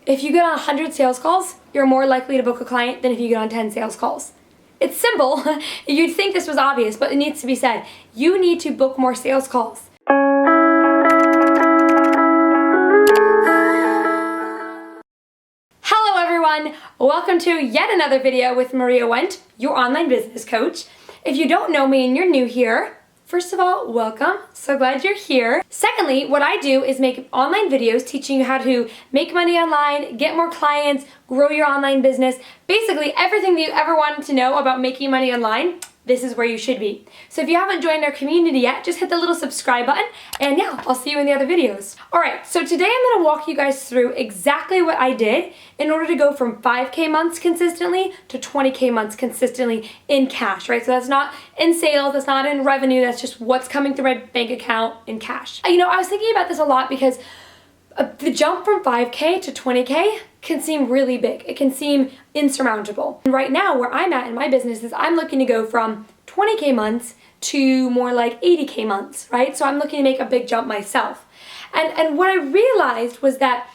If you get on 100 sales calls, you're more likely to book a client than if you get on 10 sales calls. It's simple. You'd think this was obvious, but it needs to be said. You need to book more sales calls. Hello everyone, welcome to yet another video with Maria Wendt, your online business coach. If you don't know me and you're new here, first of all, welcome. So glad you're here. Secondly, what I do is make online videos teaching you how to make money online, get more clients, grow your online business. Basically, everything that you ever wanted to know about making money online, this is where you should be. So if you haven't joined our community yet, just hit the little subscribe button, and yeah, I'll see you in the other videos. All right, so today I'm gonna walk you guys through exactly what I did in order to go from 5K months consistently to 20K months consistently in cash, right? So that's not in sales, that's not in revenue, that's just what's coming through my bank account in cash. I was thinking about this a lot because the jump from 5K to 20K can seem really big. It can seem insurmountable. And right now, where I'm at in my business is I'm looking to go from 20K months to more like 80K months, right? So I'm looking to make a big jump myself. And what I realized was that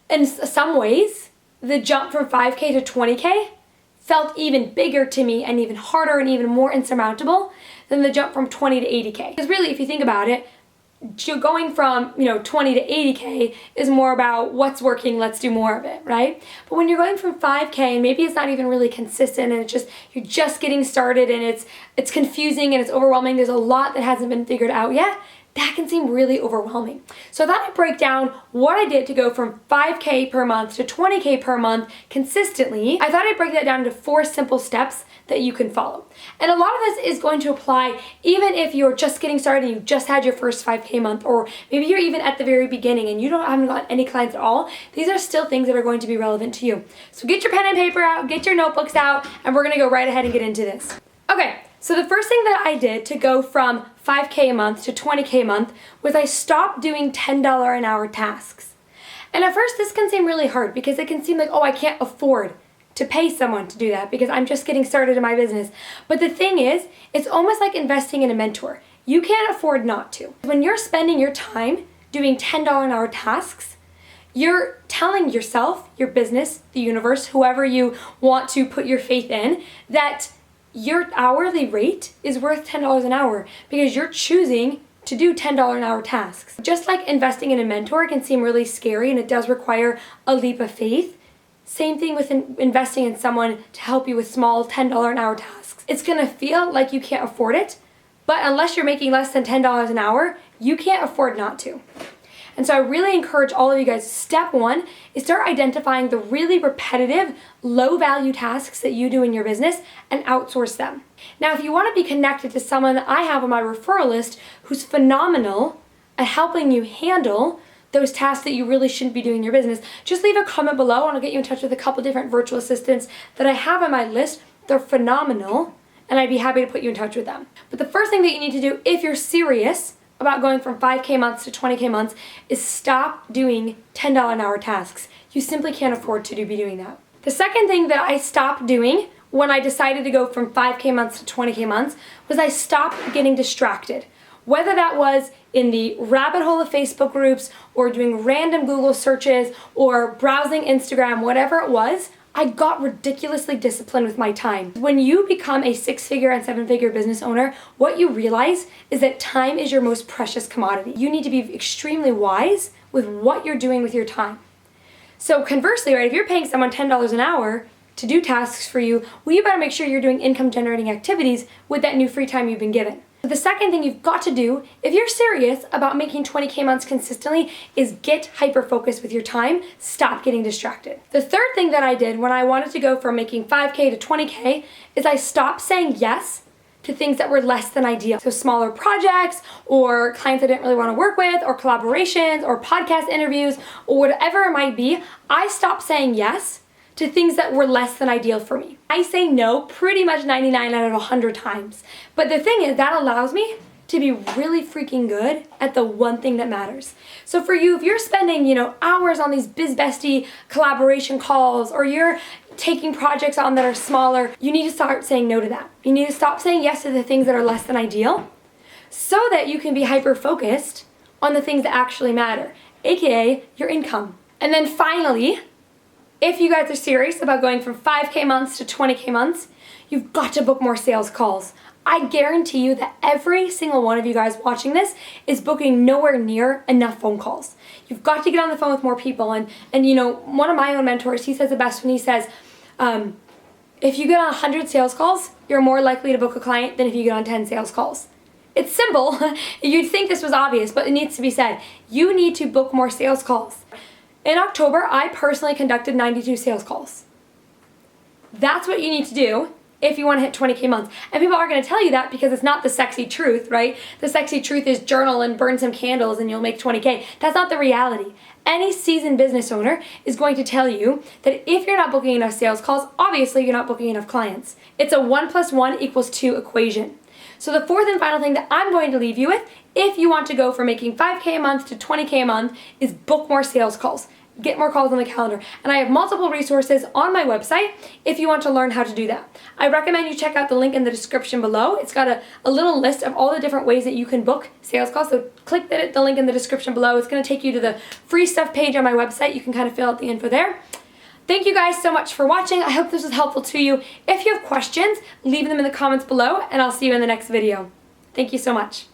in some ways, the jump from 5K to 20K felt even bigger to me and even harder and even more insurmountable than the jump from 20 to 80K. Because really, if you think about it, going from 20 to 80K is more about what's working, let's do more of it, right? But when you're going from 5K and maybe it's not even really consistent and you're just getting started and it's confusing and it's overwhelming, there's a lot that hasn't been figured out yet, that can seem really overwhelming. So I thought I'd break down what I did to go from 5K per month to 20K per month consistently. I thought I'd break that down into 4 simple steps that you can follow. And a lot of this is going to apply even if you're just getting started and you just had your first 5K month, or maybe you're even at the very beginning and you haven't gotten any clients at all. These are still things that are going to be relevant to you. So get your pen and paper out, get your notebooks out, and we're gonna go right ahead and get into this. Okay. So the first thing that I did to go from 5K a month to 20K a month was I stopped doing $10 an hour tasks. And at first this can seem really hard because it can seem like, oh, I can't afford to pay someone to do that because I'm just getting started in my business. But the thing is, it's almost like investing in a mentor. You can't afford not to. When you're spending your time doing $10 an hour tasks, you're telling yourself, your business, the universe, whoever you want to put your faith in, that your hourly rate is worth $10 an hour because you're choosing to do $10 an hour tasks. Just like investing in a mentor can seem really scary and it does require a leap of faith, same thing with investing in someone to help you with small $10 an hour tasks. It's gonna feel like you can't afford it, but unless you're making less than $10 an hour, you can't afford not to. And so I really encourage all of you guys, step 1 is start identifying the really repetitive, low-value tasks that you do in your business and outsource them. Now, if you want to be connected to someone that I have on my referral list who's phenomenal at helping you handle those tasks that you really shouldn't be doing in your business, just leave a comment below and I'll get you in touch with a couple different virtual assistants that I have on my list. They're phenomenal and I'd be happy to put you in touch with them. But the first thing that you need to do if you're serious about going from 5K months to 20K months is stop doing $10 an hour tasks. You simply can't afford to be doing that. The second thing that I stopped doing when I decided to go from 5K months to 20K months was I stopped getting distracted. Whether that was in the rabbit hole of Facebook groups or doing random Google searches or browsing Instagram, whatever it was, I got ridiculously disciplined with my time. When you become a 6-figure and 7-figure business owner, what you realize is that time is your most precious commodity. You need to be extremely wise with what you're doing with your time. So conversely, right, if you're paying someone $10 an hour to do tasks for you, well, you better make sure you're doing income generating activities with that new free time you've been given. But the second thing you've got to do, if you're serious about making 20K months consistently, is get hyper-focused with your time. Stop getting distracted. The third thing that I did when I wanted to go from making 5K to 20K is I stopped saying yes to things that were less than ideal. So smaller projects or clients I didn't really want to work with or collaborations or podcast interviews or whatever it might be, I stopped saying yes to things that were less than ideal for me. I say no pretty much 99 out of 100 times. But the thing is, that allows me to be really freaking good at the one thing that matters. So for you, if you're spending, hours on these biz bestie collaboration calls, or you're taking projects on that are smaller, you need to start saying no to that. You need to stop saying yes to the things that are less than ideal so that you can be hyper focused on the things that actually matter, aka your income. And then finally, if you guys are serious about going from 5K months to 20K months, you've got to book more sales calls. I guarantee you that every single one of you guys watching this is booking nowhere near enough phone calls. You've got to get on the phone with more people. And you know, one of my own mentors, he says the best when he says, if you get on 100 sales calls, you're more likely to book a client than if you get on 10 sales calls. It's simple. You'd think this was obvious, but it needs to be said. You need to book more sales calls. In October, I personally conducted 92 sales calls. That's what you need to do if you want to hit 20K months. And people are going to tell you that because it's not the sexy truth, right? The sexy truth is journal and burn some candles and you'll make 20K. That's not the reality. Any seasoned business owner is going to tell you that if you're not booking enough sales calls, obviously you're not booking enough clients. It's a 1 + 1 = 2 equation. So the fourth and final thing that I'm going to leave you with, if you want to go from making 5K a month to 20K a month, is book more sales calls. Get more calls on the calendar. And I have multiple resources on my website if you want to learn how to do that. I recommend you check out the link in the description below. It's got a little list of all the different ways that you can book sales calls. So click the link in the description below. It's going to take you to the free stuff page on my website. You can kind of fill out the info there. Thank you guys so much for watching. I hope this was helpful to you. If you have questions, leave them in the comments below, and I'll see you in the next video. Thank you so much.